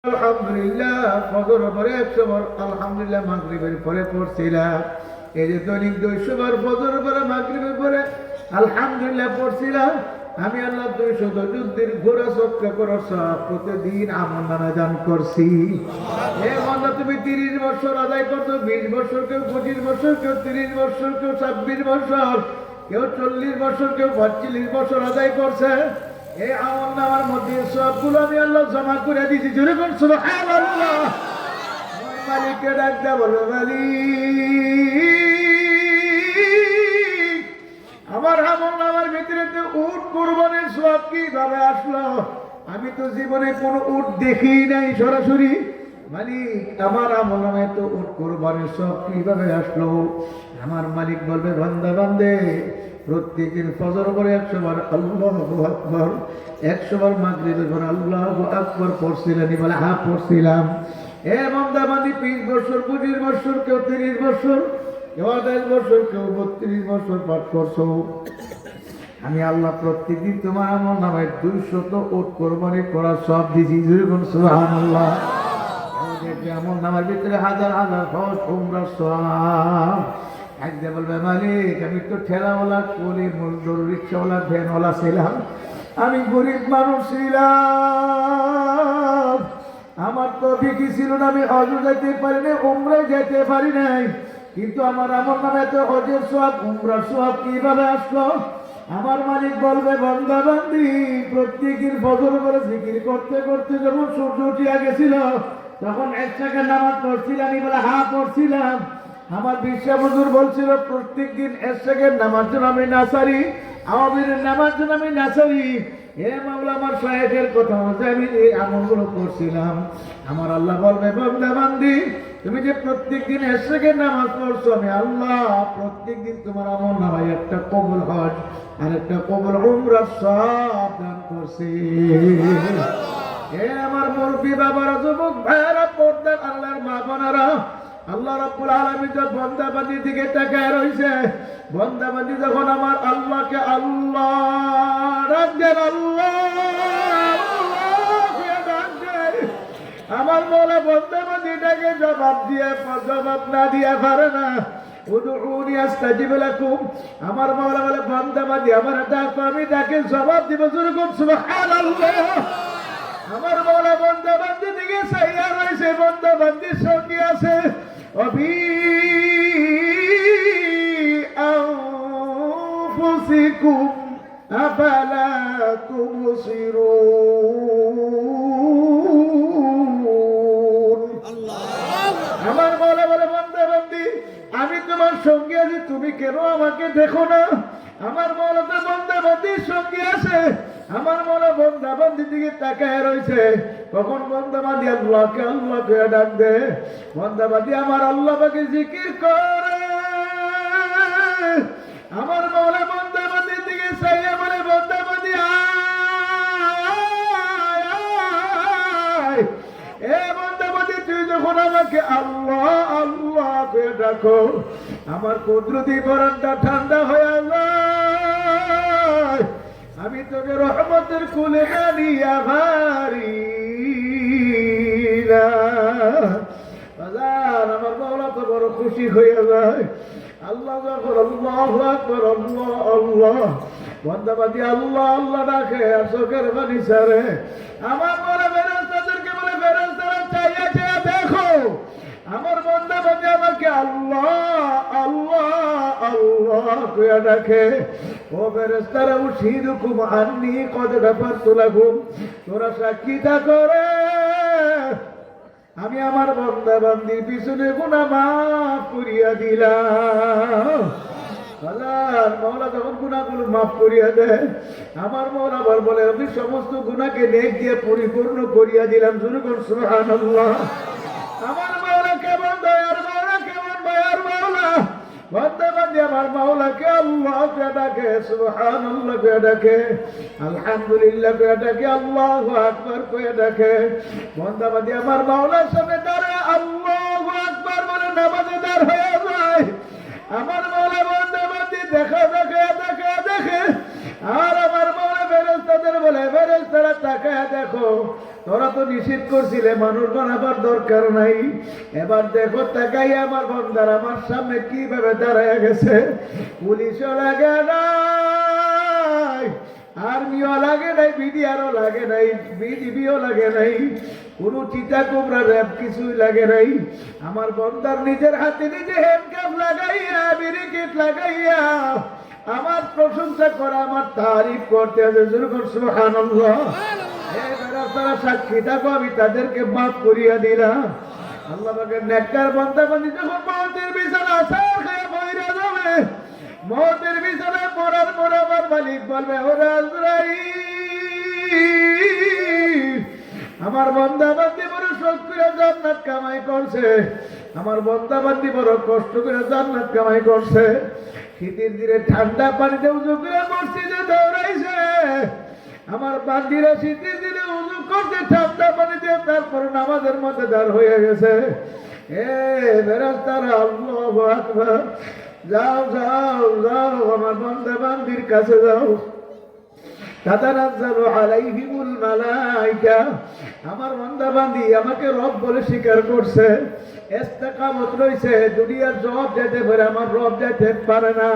আলহামদুলিল্লাহ ফজর পরে 100 বার আলহামদুলিল্লাহ, মাগরিবের পরে পড়ছিলাম। এই যে দৈনিক 200 বার ফজর পরে মাগরিবের পরে আলহামদুলিল্লাহ পড়ছিলাম। আমি আল্লাহ 200 যুদ্ধের ঘোরা চক্র করো সব প্রতিদিন আমল নামে দান করছি। হে বান্দা, তুমি 30 বছর আদায় করছো, 20 বছর, কেউ 25 বছর, কেউ 30 বছর, কেউ 26 বছর, কেউ 40 বছর, কেউ 45 বছর আদায় করছে। এই আমল নামার মধ্যে সবগুলো আমি আল্লাহ জমা করে দিয়েছি। জোরে কোন সুবহানাল্লাহ। মালিককে ডাক দেয়া বলবে, মালিক আমার আমল নামার ভিতরে তো উট কুরবানির সওয়াব কিভাবে আসলো? আমি তো জীবনে কোনো উট দেখি নাই সরাসরি। মালিক আমার আমল নামায় তো উট কুরবানির সওয়াব কিভাবে আসলো? আমার মালিক বলবে, বান্দা বান্দে প্রত্যেকদিন ফজর করে 100 বার আল্লাহু আকবার, 100 বার মাগরিবের পর আল্লাহু আকবার পড়ছিলেন? বলে হ্যাঁ পড়ছিলাম। এ বান্দা বান্দি 20 বছর, 25 বছর, কেউ 30 বছর, কেউ 28 বছর, কেউ 32 বছর পাঠ করছো। আমি আল্লাহ প্রত্যেকদিন তোমার আমল নামায় 200 উট কোরবানি করার সব দিছি। সুবহানাল্লাহ। আমল নামার ভিতরে হাজার হাজার হজ উমরার সওয়াব। একদিন বলবে, মালিক আমি তো ঠেলাওয়ালা, কুলি মজদুর, রিক্সাওয়ালা, ভ্যানওয়ালা ছিলাম, আমি গরিব মানুষ ছিলাম, আমার তো বিকি ছিল না, আমি হজও যেতে পারি না, উমরায় যেতে পারি নাই, কিন্তু আমার আমল নামে তো হজের সওয়াব, উমরার সওয়াব কিভাবে আসলো? আমার মালিক বলবে, বান্দা বান্দি প্রত্যেকদিন ফজর করে জিকির করতে করতে যখন সূর্য উঠিয়া গেছিল তখন একসাথে নামাজ পড়ছিলাম? বলে হ্যাঁ পড়ছিলাম। আমার বিশ্বাস হুজুর বলছিল প্রত্যেকদিন এরশাদের নামাজ জন্য আমি নাসারি, আওয়ামীর নামাজ জন্য আমি নাসারি। হে মাওলা, আমার শায়েখের কথা হচ্ছে আমি এই আমলগুলো করছিলাম। আমার আল্লাহ বলবে, বান্দা বান্দি তুমি যে প্রত্যেকদিন এরশাদের নামাজ পড়ছো, আমি আল্লাহ প্রত্যেকদিন তোমার আমল নামায় একটা কবুল হজ আর একটা কবুল উমরার সওয়াব দান করছি। হে আমার মুরব্বি বাবারা, যুবক ভাইয়েরা, পর্দার আল্লাহর মা বোনেরা, আল্লাহ রাব্বুল আলামিন যখন বান্দাবান্দির দিকে তাকায় রইছে, বান্দাবান্দি যখন আমার আল্লাহকে আল্লাহ ডাক দেন, আমার মৌলা বান্দাবান্দিটাকে জবাব না দিয়ে পারে না। উদউনি আস্তাজিব লাকুম। আমার মৌলা বলে, বান্দাবান্দি আমার ডাকো, আমি ডাকে জবাব দিব। জোরে বলুন সুবহানাল্লাহ। আমার মৌলা বান্দাবান্দির দিকে চাইয়া রইছে, বান্দাবান্দির সঙ্গে আছে অফি আনফুসিকুম আফালা তুবসিরুন। আমার মৌলা বলে, বান্দাবান্দি আমি তোমার সঙ্গে আছি, তুমি কেন আমাকে দেখো না? আমার মৌলা তো বান্দাবান্দির সঙ্গে আছে। আমার মৌলা বান্দাবান্দির দিকে তাকায় রয়েছে। কখন বান্দাবান্দি আল্লাহকে আল্লাহকে ডাক দে, বান্দাবান্দি আমার আল্লাহকে জিকির করে। আমার মৌলা বান্দাবান্দির দিকে চাইয়া বলে, বান্দাবান্দি আয়। এ বান্দাবান্দি তুই যখন আমাকে আল্লাহ আল্লাহ করে ডাকো, আমার কুদরতি বরানটা ঠান্ডা হয়ে যায়। আমি তোকে রহমতের কুলে নিয়া ভারি। আমার মাওলা তো বড় খুশি হয়ে যায়। আল্লাহ যখন আল্লাহু আকবার আল্লাহ আল্লাহ, বান্দাবান্দি আল্লাহ আল্লাহ ডাকে আর চোখের পানি ছাড়ে। আমার মনে ফেরেশতাদেরকে বলে, ফেরেশতারা চাইয়া চাইয়া দেখো, আমার বান্দাবান্দি আমাকে আল্লাহ আল্লাহ আল্লাহ কইয়া ডাকে। ও ফেরেশতারা, উশহিদুকুম আন্নী কদ গাফারতু লাকুম, তোরা সাক্ষী থাকো রে, আমি আমার বান্দাবান্দির পিছনে গুনাহ মাফ করিয়া দিলাম। আল্লাহর মাওলা যখন গুনাহগুলো মাফ করিয়া দেয়, আমার মাওলা বলে, আমি সমস্ত গুনাহকে নেক দিয়ে পরিপূর্ণ করিয়া দিলাম। জোরে বলুন সুবহানাল্লাহ। আমার মাওলা কেমন দয়ার মাওলা, কেমন দয়ার মাওলা। বান্দাবান্দি আমার মাওলাকে আল্লাহ কে ডাকে, সুবহানাল্লাহ কে ডাকে, আলহামদুলিল্লাহ কে ডাকে, আল্লাহু আকবার কে ডাকে। বান্দাবান্দি আমার মাওলার সামনে দাঁড়ায় আল্লাহু আকবার বলে নামাজে দাঁড় হয়ে যায়। আমার মাওলা বান্দাবান্দি দেখে দেখে দেখে দেখে, আর আমার মাওলা ফেরেশতাদের বলে, ফেরেশতারা তাকায় দেখো, তোরা তো নিষেধ করছিলে মানুষ বানাবার দরকার নাই, এবার দেখো তাকাই আমার বন্দার আমার সামনে কিভাবে দাঁড়ায় গেছে। পুলিশও লাগে নাই, আর্মিও লাগে নাই, বিডিআরও লাগে নাই, বিজিবিও লাগে নাই, কোনো চিতা কোবরা র্যাব কিছুই লাগে নাই। আমার বন্দার নিজের হাতে নিজে হ্যান্ডকাপ লাগাইয়া ব্যারিকেড লাগাইয়া আমার প্রশংসা করা, আমার তারিফ করতে আছে। সুবহানাল্লাহ। তারা সাক্ষী থাকো, আমি তাদেরকে মাফ করিয়া দিলাম। আল্লাহ পাকের নেককার বান্দা বান্দি যখন মওতের বিছানা আছাড় খেয়ে পড়ে যাবে, মওতের বিছানায় পড়ার পর আমার মালিক বলবে, ওরে আজরাইল, আমার বান্দা বান্দি বড় শোক করে জান্নাত কামাই করছে, আমার বান্দা বান্দি বড় কষ্ট করে জান্নাত কামাই করছে। শীতের দিনে ঠান্ডা পানিতে উজু করে মসজিদে দৌড়াইছে, আমার বান্দিরা শীতের দিনে উজু করতে ঠান্ডা পানিতে, তারপর নামাজের মধ্যে দাঁড় হয়ে গেছে। এ ফেরেশতারা, আল্লাহু আকবার, যাও যাও যাও, আমার বান্দা বান্দির কাছে যাও। তাতানাজ্জালু আলাইহিমুল মালাইকা, আমার বান্দা বান্দি আমাকে রব বলে স্বীকার করছে, ইস্তেকামত রইছে, দুনিয়ার জবাব যেতে পারে, আমার রব যেতে পারে না।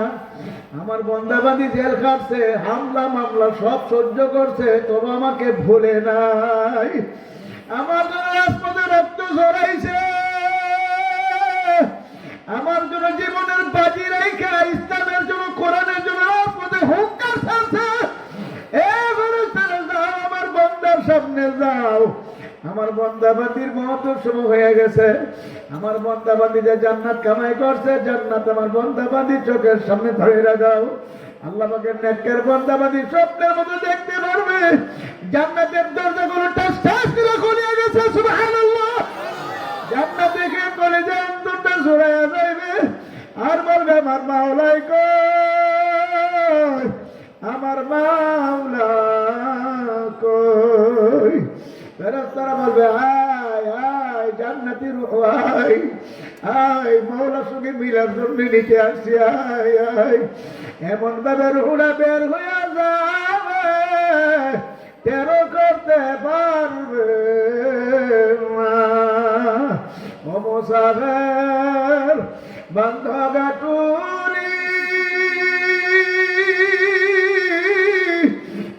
আমার বান্দা বান্দি জেল খাটছে, হামলা মামলা সব সহ্য করছে, তবে আমাকে ভুলে নাই। আমার জন্য রাজপথে রক্ত ঝরাইছে, আমার জন্য জীবনের বাজি রাইখা ইসলামের জন্য, কোরআনের জন্য রাজপথে হুঙ্কার ছাড়ছে। আমার বন্দার সামনে যাও, আমার বন্দা বান্দির মহত্তর সময় হয়ে গেছে। আমার বন্দা বান্দি যে জান্নাত কামাই করছে, জান্নাত আমার বন্দা বান্দির চোখের সামনে ধরে রাখাও। আল্লাহ পাকের নেককার বন্দা বান্দি স্বপ্নের মতো দেখতে পারবে, জান্নাতের দরজাগুলো টাস টাস করে খুলে গেছে। সুবহানাল্লাহ। জান্নাত দেখে কলেজে অন্তরটা জোড়ায়া যাইবে, আর বলবে, আমার মাওলাই কই, আমার মাওলা কই। ফেরেশতারা বলবে, আয় আয় জান্নাতি রূহ, আয় আয়, মাওলার সঙ্গে মিলার জন্য নিতে আসছি, আয় আয়। এমন ভাবে রুহটা বের হইয়া যাবে, তেরো করতে পারবে না। ও মুসাফির বান্ধবা টুরি,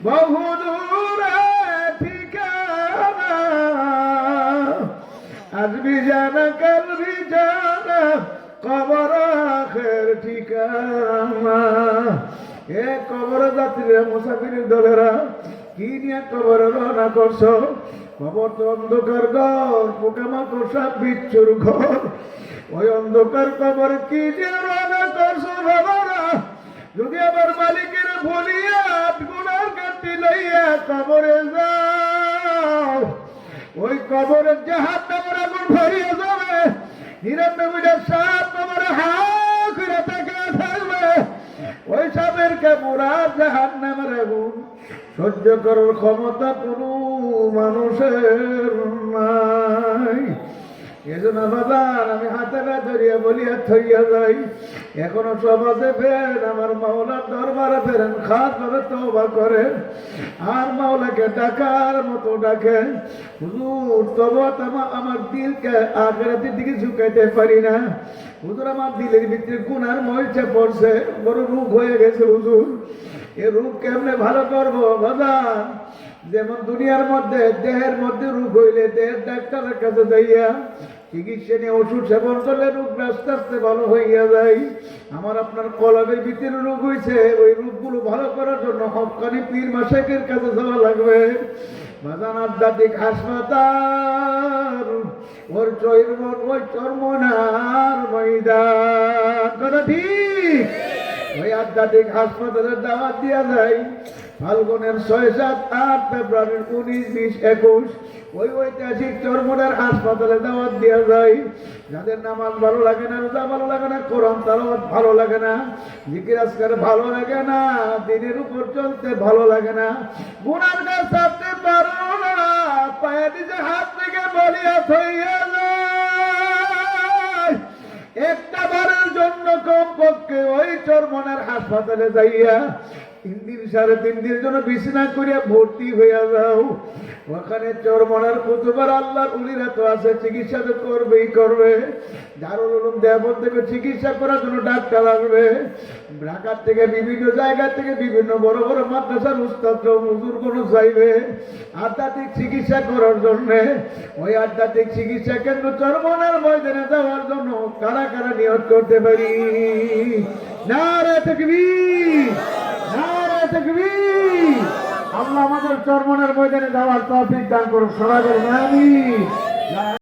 বহু দূরে ঠিকানা, আজ ভি জানা কাল ভি জানা, কবর আখের ঠিকানা। এ কবর যাত্রীরা, মুসাফিরের দলেরা, কি নিয়ে কবরে রওনা করছো? কবর তো অন্ধকার ঘর, পোকামাকড় সাপ বিচ্ছুর ঘর। ওই অন্ধকার কবর কি নিয়ে রওনা করছো বাবারা? যদি আবার মালিকের ভুলিয়া গুনার কাটি লইয়া কবরে যাও, ওই কবরের জাহান্নামের আগুন ভরিয়ে যাবে, ৯৯টা সাপ কবরে হা করে তাকিয়ে থাকবে। ওই সাপের কামড়া জাহান্নামের আগুন সহ্য করার ক্ষমতা কোনো মানুষের নাই। এজন্য বাজার আমি হাতে ধরিয়া বলিয়া থইয়া যাই, এখনো সমাজে ফেরেন, আমার মাওলার দরবারে ফেরেন, খাস ভাবে তওবা করেন, আর মাওলাকে ডাকার মতো ডাকেন। হুজুর তওবা আমার দিলকে আখিরাতের দিকে ঝুঁকাইতে পারি না হুজুর, আমার দিলের ভিতরে গুনার মরিচা পড়ছে, বড় রোগ হয়ে গেছে হুজুর, এ রোগ কেমনে ভালো করবো বাজার? যেমন দুনিয়ার মধ্যে দেহের মধ্যে রোগ হইলে দেহের ডাক্তারের কাছে যাইয়া চিকিৎসা নিয়ে ওষুধ সেবন করলে রোগ আস্তে আস্তে ভালো হইয়া যায়। আমার আপনার কলবের ভিতরে রোগ হয়েছে, ওই রোগগুলো ভালো করার জন্য হক্কানি পীর মাশায়েখের কাছে যাওয়া লাগবে। বাজান আধ্যাত্মিক হাসপাতাল, ওর চর্মনার ময়দান, কথা ঠিক। ওই আধ্যাত্মিক হাসপাতালের দাওয়াত দিয়া যায় ফাল্গুনের ৬, ৭, ৮ ফেব্রুয়ারির ১৯, ২০, ২১ ওই ঐতিহাসিক চরমনার হাসপাতালে দাওয়াত দেওয়া যায়। যাদের নামাজ ভালো লাগে না, রোজা ভালো লাগে না, কোরআন তেলাওয়াত ভালো লাগে না, জিকির আজকার ভালো লাগে না, দিনের উপর চলতে ভালো লাগে না, গুনার কাজ ছাড়তে পারো না, পায়ে নিজে হাত থেকে বলিয়া থইয়া যায়, একটা বারের জন্য কমপক্ষে ওই চরমনার হাসপাতালে যাইয়া ৩ দিন ৩.৫ দিনের জন্য বিছানা করিয়া ভর্তি হইয়া যাও। ওখানে চরমনার কুতুবার আল্লাহর উলিরা তো আছে, চিকিৎসা তো করবেই করবে। দারুল উলুম দেওবন্দ থেকে চিকিৎসা করার জন্য ডাক্তার আসবে। ঢাকার থেকে বিভিন্ন জায়গা থেকে বিভিন্ন বড় বড় মাদ্রাসার উস্তাদরা হুজুর কোন চাইবে আধ্যাত্মিক চিকিৎসা করার জন্য। ওই আধ্যাত্মিক চিকিৎসা কেন্দ্র চরমনার ময়দানে যাওয়ার জন্য কারা কারা নিয়ত করতে পারি? নারে তাকবীর, নারে তাকবীর। আল্লাহ আমাদের চরমনার ময়দানে যাওয়ার তৌফিক দান করুন। সবাই বলুন আমিন।